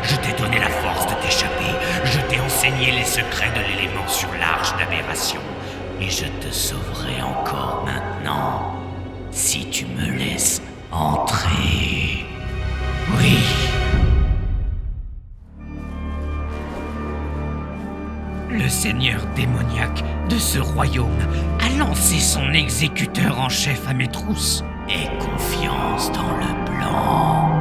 Je t'ai donné la force de t'échapper. Je t'ai enseigné les secrets de l'élément sur l'arche d'aberration. Et je te sauverai encore maintenant, si tu me laisses entrer. Oui. Le seigneur démoniaque de ce royaume a lancé son exécuteur en chef à mes trousses. Aie confiance dans le plan.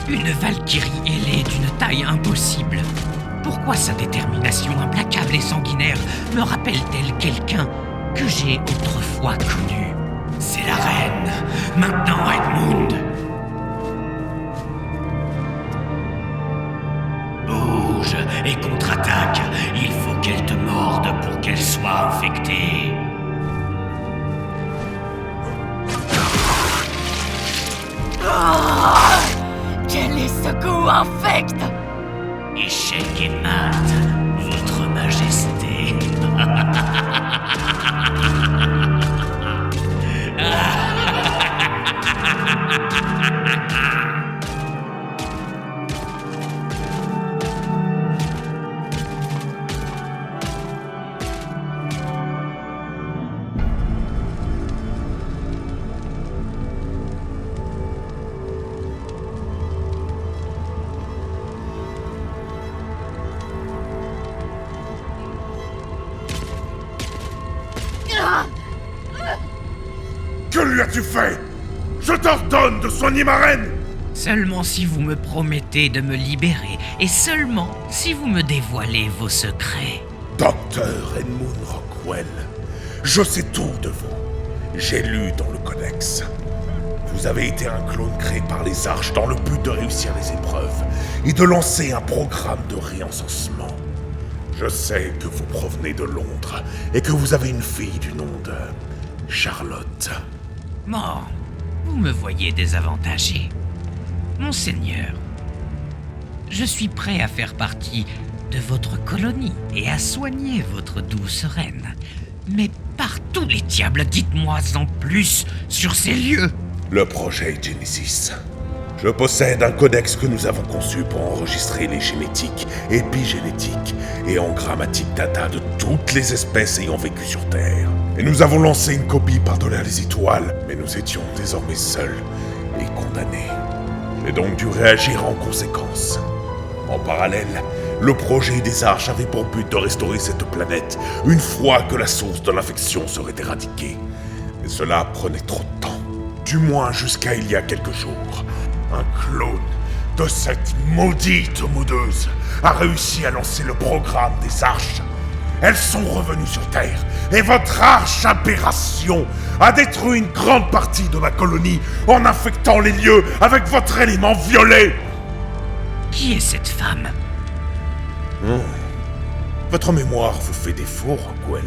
Une Valkyrie ailée d'une taille impossible. Pourquoi sa détermination implacable et sanguinaire me rappelle-t-elle quelqu'un que j'ai autrefois connu? C'est la reine. Maintenant, Edmund. Bouge et contre-attaque. Il faut qu'elle te morde pour qu'elle soit infectée. Quel est ce goût infect? Échec et mat, votre majesté. Que lui as-tu fait? Je t'ordonne de soigner ma reine! Seulement si vous me promettez de me libérer, et seulement si vous me dévoilez vos secrets. Docteur Edmund Rockwell, je sais tout de vous. J'ai lu dans le codex. Vous avez été un clone créé par les Arches dans le but de réussir les épreuves et de lancer un programme de réencensement. Je sais que vous provenez de Londres et que vous avez une fille du nom de Charlotte. Bon, vous me voyez désavantagé. Monseigneur, je suis prêt à faire partie de votre colonie et à soigner votre douce reine. Mais par tous les diables, dites-moi en plus sur ces lieux. Le projet Genesis. Je possède un codex que nous avons conçu pour enregistrer les génétiques, épigénétiques et engrammatiques data de toutes les espèces ayant vécu sur Terre. Et nous avons lancé une copie par-delà les étoiles, mais nous étions désormais seuls et condamnés. J'ai donc dû réagir en conséquence. En parallèle, le projet des Arches avait pour but de restaurer cette planète une fois que la source de l'infection serait éradiquée. Mais cela prenait trop de temps. Du moins jusqu'à il y a quelques jours. Un clone de cette maudite modeuse a réussi à lancer le programme des Arches. Elles sont revenues sur Terre, et votre arche aberration a détruit une grande partie de ma colonie en infectant les lieux avec votre élément violet. Qui est cette femme? Votre mémoire vous fait défaut, Rockwell.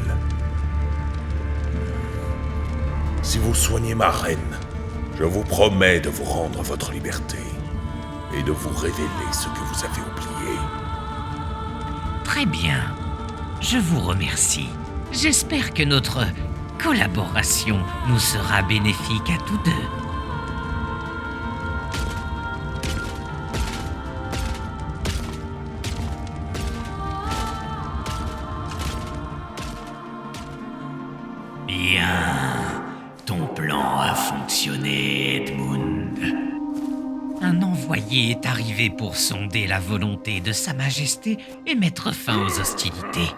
Si vous soignez ma reine, je vous promets de vous rendre votre liberté et de vous révéler ce que vous avez oublié. Très bien. Je vous remercie. J'espère que notre collaboration nous sera bénéfique à tous deux. Bien. Ton plan a fonctionné, Edmund. Un envoyé est arrivé pour sonder la volonté de Sa Majesté et mettre fin aux hostilités.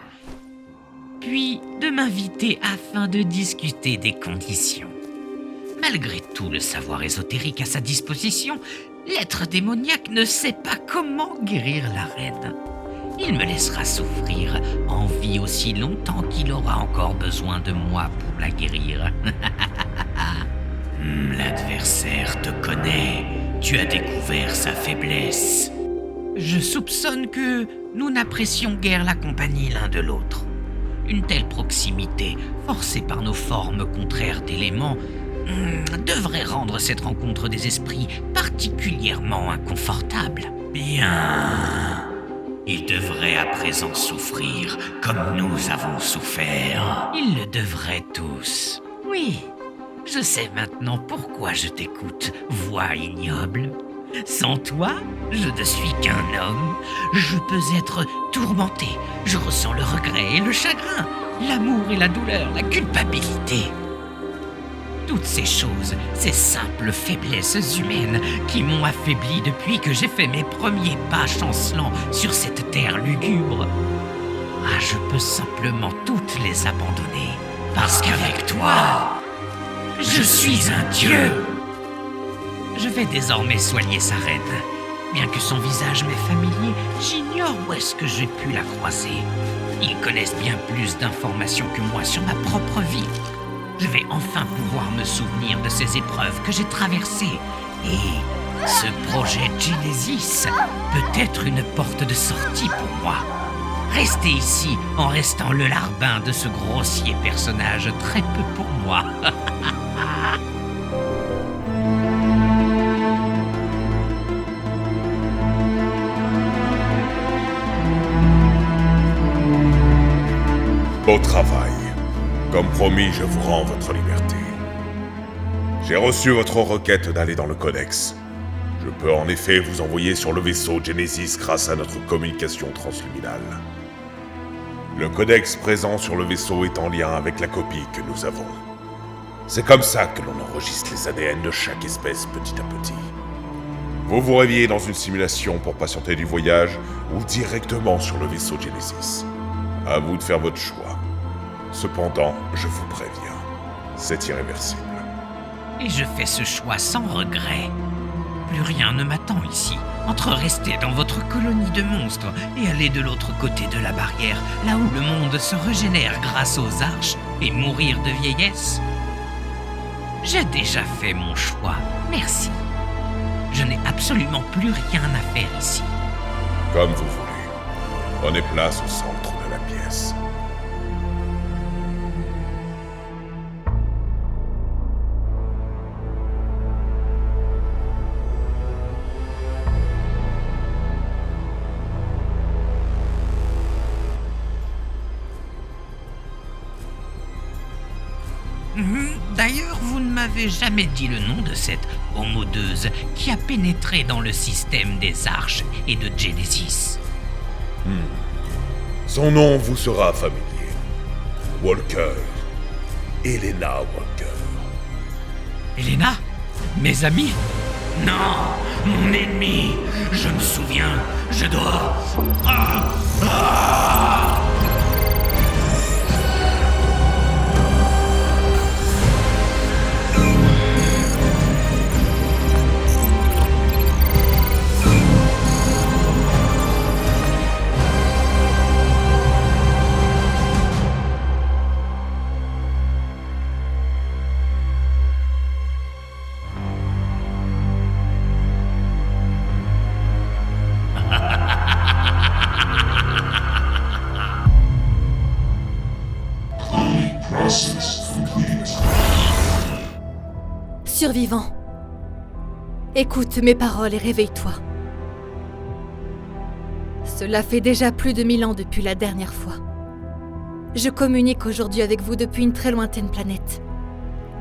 Puis de m'inviter afin de discuter des conditions. Malgré tout le savoir ésotérique à sa disposition, l'être démoniaque ne sait pas comment guérir la reine. Il me laissera souffrir en vie aussi longtemps qu'il aura encore besoin de moi pour la guérir. L'adversaire te connaît. Tu as découvert sa faiblesse. Je soupçonne que nous n'apprécions guère la compagnie l'un de l'autre. Une telle proximité, forcée par nos formes contraires d'éléments, devrait rendre cette rencontre des esprits particulièrement inconfortable. Bien. Il devrait à présent souffrir comme nous avons souffert. Ils le devraient tous. Oui, je sais maintenant pourquoi je t'écoute, voix ignoble. Sans toi, je ne suis qu'un homme. Je peux être tourmenté. Je ressens le regret et le chagrin, l'amour et la douleur, la culpabilité. Toutes ces choses, ces simples faiblesses humaines qui m'ont affaibli depuis que j'ai fait mes premiers pas chancelants sur cette terre lugubre. Je peux simplement toutes les abandonner. Parce qu'avec toi, je suis un dieu. Je vais désormais soigner sa reine. Bien que son visage m'est familier, j'ignore où est-ce que j'ai pu la croiser. Ils connaissent bien plus d'informations que moi sur ma propre vie. Je vais enfin pouvoir me souvenir de ces épreuves que j'ai traversées. Et ce projet Genesis peut être une porte de sortie pour moi. Rester ici en restant le larbin de ce grossier personnage très peu pour moi. Beau travail. Comme promis, je vous rends votre liberté. J'ai reçu votre requête d'aller dans le Codex. Je peux en effet vous envoyer sur le vaisseau Genesis grâce à notre communication transluminale. Le Codex présent sur le vaisseau est en lien avec la copie que nous avons. C'est comme ça que l'on enregistre les ADN de chaque espèce petit à petit. Vous vous réveillez dans une simulation pour patienter du voyage ou directement sur le vaisseau Genesis. À vous de faire votre choix. Cependant, je vous préviens, c'est irréversible. Et je fais ce choix sans regret. Plus rien ne m'attend ici. Entre rester dans votre colonie de monstres et aller de l'autre côté de la barrière, là où le monde se régénère grâce aux arches, et mourir de vieillesse. J'ai déjà fait mon choix, merci. Je n'ai absolument plus rien à faire ici. Comme vous voulez. Prenez place au centre de la pièce. D'ailleurs, vous ne m'avez jamais dit le nom de cette homodeuse qui a pénétré dans le système des arches et de Genesis. Son nom vous sera familier. Walker. Elena Walker. Elena? Mes amis? Non, mon ennemi. Je me souviens, je dois... Survivant, écoute mes paroles et réveille-toi. Cela fait déjà plus de 1000 ans depuis la dernière fois. Je communique aujourd'hui avec vous depuis une très lointaine planète,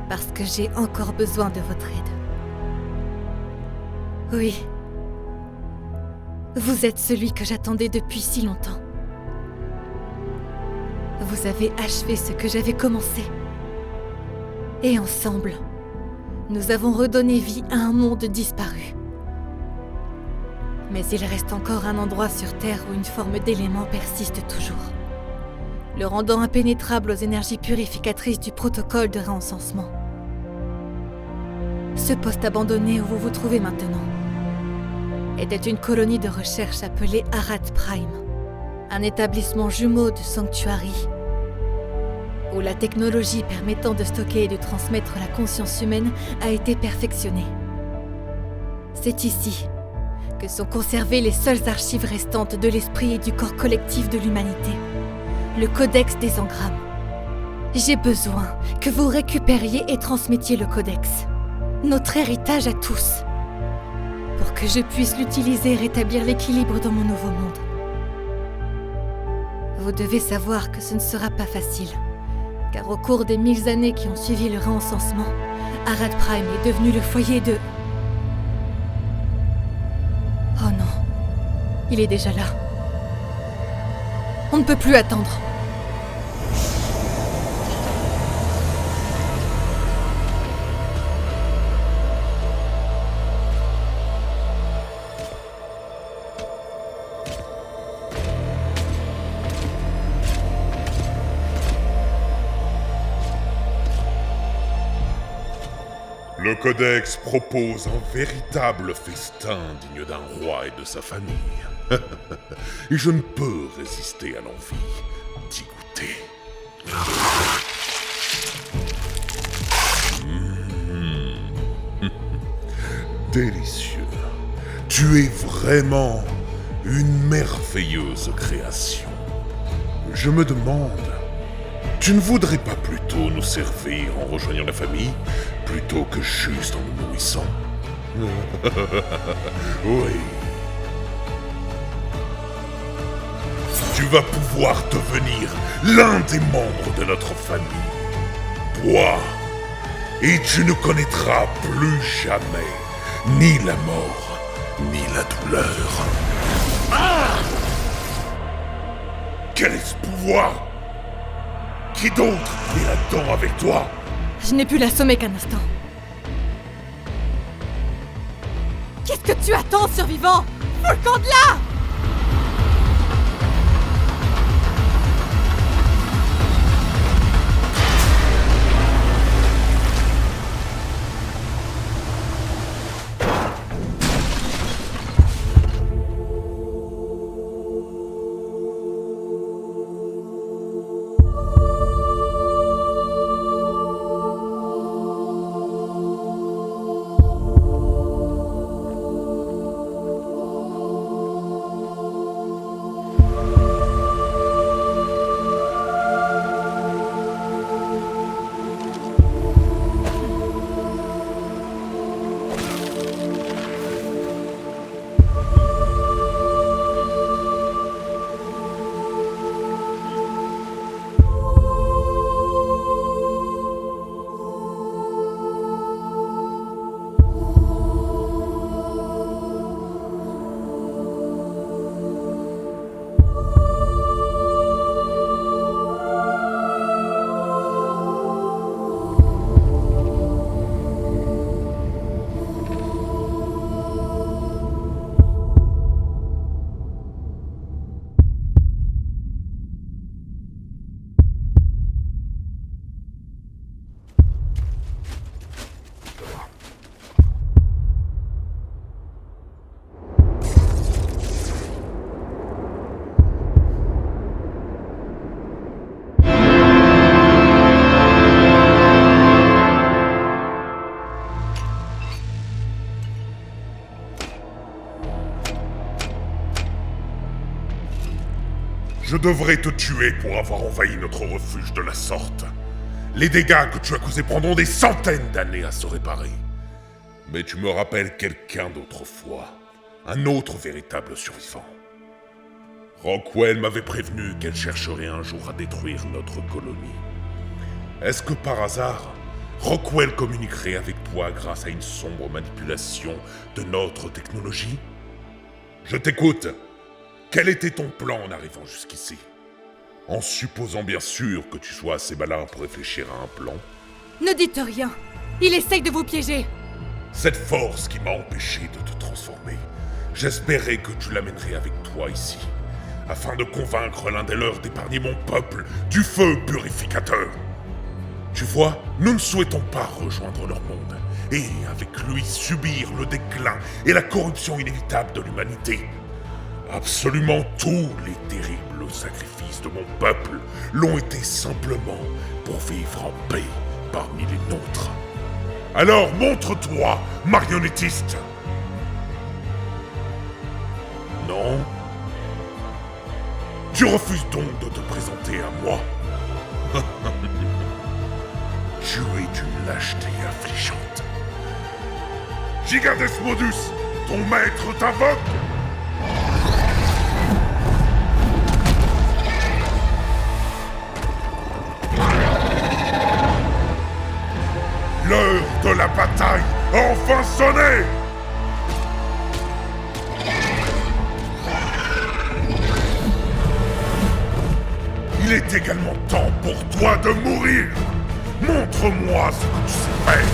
parce que j'ai encore besoin de votre aide. Oui, vous êtes celui que j'attendais depuis si longtemps. Vous avez achevé ce que j'avais commencé. Et ensemble, Nous avons redonné vie à un monde disparu. Mais il reste encore un endroit sur Terre où une forme d'élément persiste toujours, le rendant impénétrable aux énergies purificatrices du protocole de réencensement. Ce poste abandonné où vous vous trouvez maintenant était une colonie de recherche appelée Arad Prime, un établissement jumeau de Sanctuary, où la technologie permettant de stocker et de transmettre la conscience humaine a été perfectionnée. C'est ici que sont conservées les seules archives restantes de l'esprit et du corps collectif de l'humanité, le Codex des Engrammes. J'ai besoin que vous récupériez et transmettiez le Codex, notre héritage à tous, pour que je puisse l'utiliser et rétablir l'équilibre dans mon nouveau monde. Vous devez savoir que ce ne sera pas facile, car au cours des 1000 années qui ont suivi le réencensement, Arad Prime est devenu le foyer de... Oh non, il est déjà là. On ne peut plus attendre. Le Codex propose un véritable festin digne d'un roi et de sa famille. Et je ne peux résister à l'envie d'y goûter. Délicieux. Tu es vraiment une merveilleuse création. Je me demande, tu ne voudrais pas plutôt nous servir en rejoignant la famille, plutôt que juste en nous nourrissant? Oui. Tu vas pouvoir devenir l'un des membres de notre famille. Bois, et tu ne connaîtras plus jamais ni la mort, ni la douleur. Ah! Quel est ce pouvoir? Qui d'autre est là-dedans avec toi? Je n'ai pu l'assommer qu'un instant. Qu'est-ce que tu attends, survivant? Fous le camp de là! Je devrais te tuer pour avoir envahi notre refuge de la sorte. Les dégâts que tu as causés prendront des centaines d'années à se réparer. Mais tu me rappelles quelqu'un d'autrefois, un autre véritable survivant. Rockwell m'avait prévenu qu'elle chercherait un jour à détruire notre colonie. Est-ce que par hasard, Rockwell communiquerait avec toi grâce à une sombre manipulation de notre technologie? Je t'écoute. Quel était ton plan en arrivant jusqu'ici? En supposant bien sûr que tu sois assez malin pour réfléchir à un plan. Ne dites rien. Il essaye de vous piéger. Cette force qui m'a empêché de te transformer, j'espérais que tu l'amènerais avec toi ici, afin de convaincre l'un des leurs d'épargner mon peuple du feu purificateur. Tu vois, nous ne souhaitons pas rejoindre leur monde, et avec lui subir le déclin et la corruption inévitable de l'humanité. Absolument tous les terribles sacrifices de mon peuple l'ont été simplement pour vivre en paix parmi les nôtres. Alors montre-toi, marionnettiste! Non? Tu refuses donc de te présenter à moi? Tu es d'une lâcheté affligeante. Gigardesmodus, ton maître t'invoque! L'heure de la bataille a enfin sonné! Il est également temps pour toi de mourir! Montre-moi ce que tu sais faire!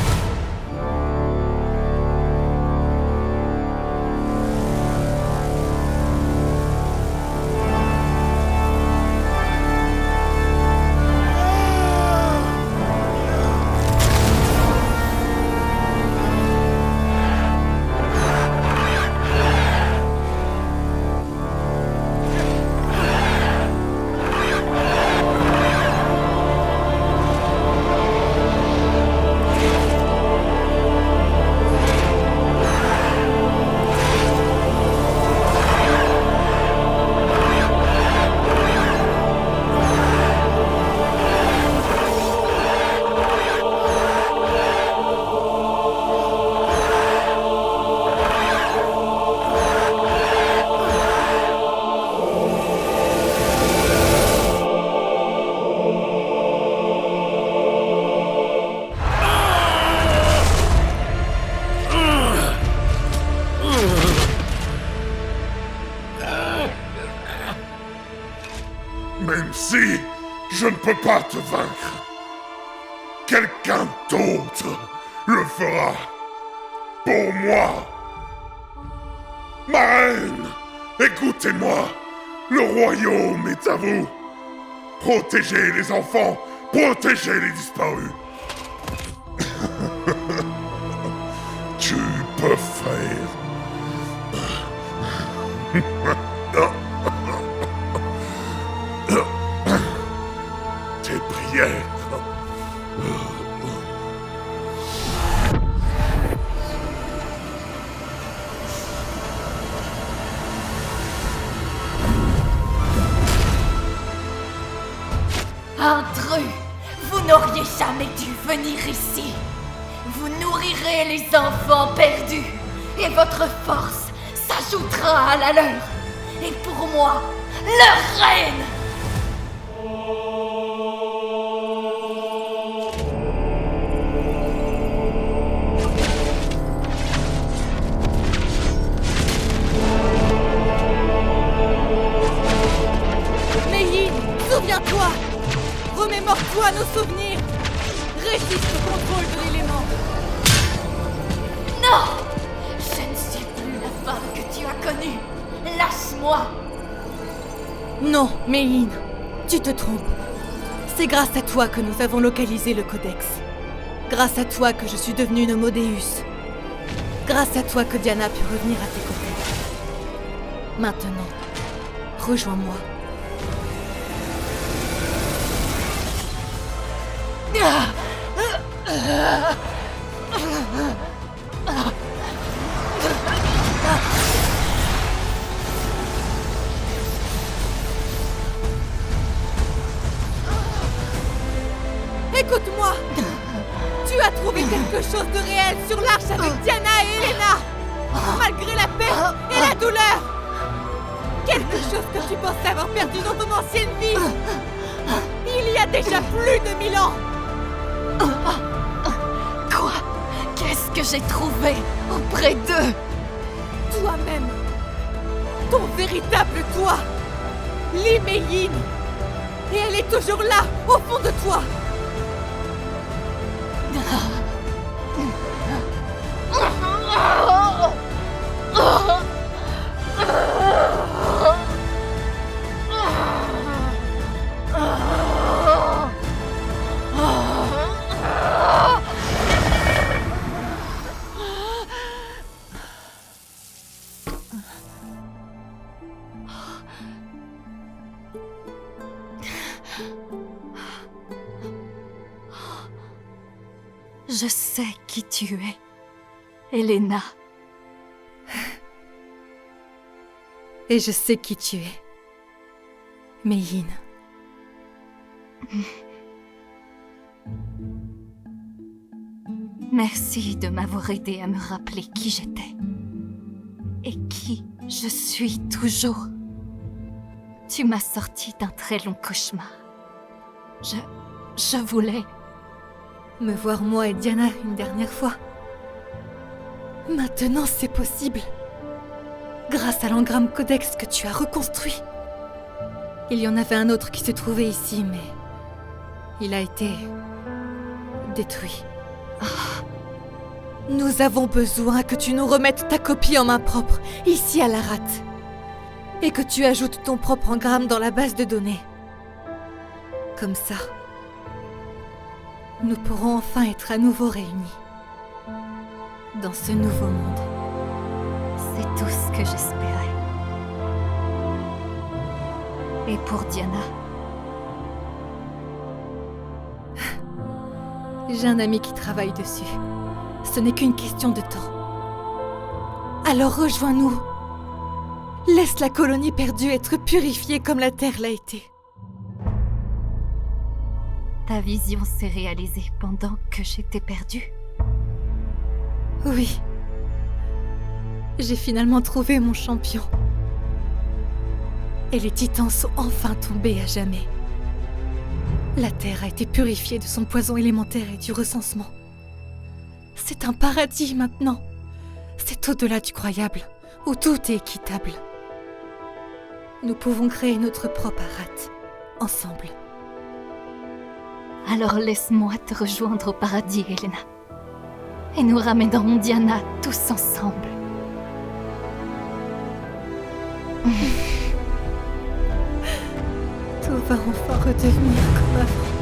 Même si je ne peux pas te vaincre, quelqu'un d'autre le fera pour moi. Ma reine, écoutez-moi, le royaume est à vous. Protégez les enfants, protégez les disparus. Tu peux faire tes prières. Intrus, vous n'auriez jamais dû venir ici. Vous nourrirez les enfants perdus, et votre force s'ajoutera à la leur. Et pour moi, leur reine! Mei-Yin, souviens-toi! Remémore-toi nos souvenirs! Résiste au contrôle de l'élément! Non! Je ne suis plus la femme que tu as connue. Lâche-moi! Non, Mei-Yin, tu te trompes. C'est grâce à toi que nous avons localisé le Codex. Grâce à toi que je suis devenue une Modéus. Grâce à toi que Diana a pu revenir à tes côtés. Maintenant, rejoins-moi. Écoute-moi! Tu as trouvé quelque chose de réel sur l'arche avec Diana et Elena! Malgré la perte et la douleur! Quelque chose que tu pensais avoir perdu dans ton ancienne vie! Il y a déjà plus de 1000 ans! Quoi? Qu'est-ce que j'ai trouvé auprès d'eux? Toi-même! Ton véritable toi! Li Mei-Yin! Et elle est toujours là, au fond de toi! Je sais qui tu es, Elena. Et je sais qui tu es, Meyin. Merci de m'avoir aidé à me rappeler qui j'étais. Et qui je suis toujours. Tu m'as sorti d'un très long cauchemar. Je voulais... Me voir moi et Diana une dernière fois. Maintenant c'est possible. Grâce à l'engramme codex que tu as reconstruit. Il y en avait un autre qui se trouvait ici, mais... il a été... détruit. Nous avons besoin que tu nous remettes ta copie en main propre, ici à l'Arat. Et que tu ajoutes ton propre engramme dans la base de données. Comme ça, nous pourrons enfin être à nouveau réunis. Dans ce nouveau monde. C'est tout ce que j'espérais. Et pour Diana? J'ai un ami qui travaille dessus. Ce n'est qu'une question de temps. Alors rejoins-nous. Laisse la colonie perdue être purifiée comme la Terre l'a été. Ta vision s'est réalisée pendant que j'étais perdue? Oui. J'ai finalement trouvé mon champion. Et les titans sont enfin tombés à jamais. La Terre a été purifiée de son poison élémentaire et du recensement. C'est un paradis maintenant. C'est au-delà du croyable, où tout est équitable. Nous pouvons créer notre propre Arat, ensemble. Alors laisse-moi te rejoindre au paradis, Elena. Et nous ramènerons Diana tous ensemble. Tout va enfin redevenir comme avant.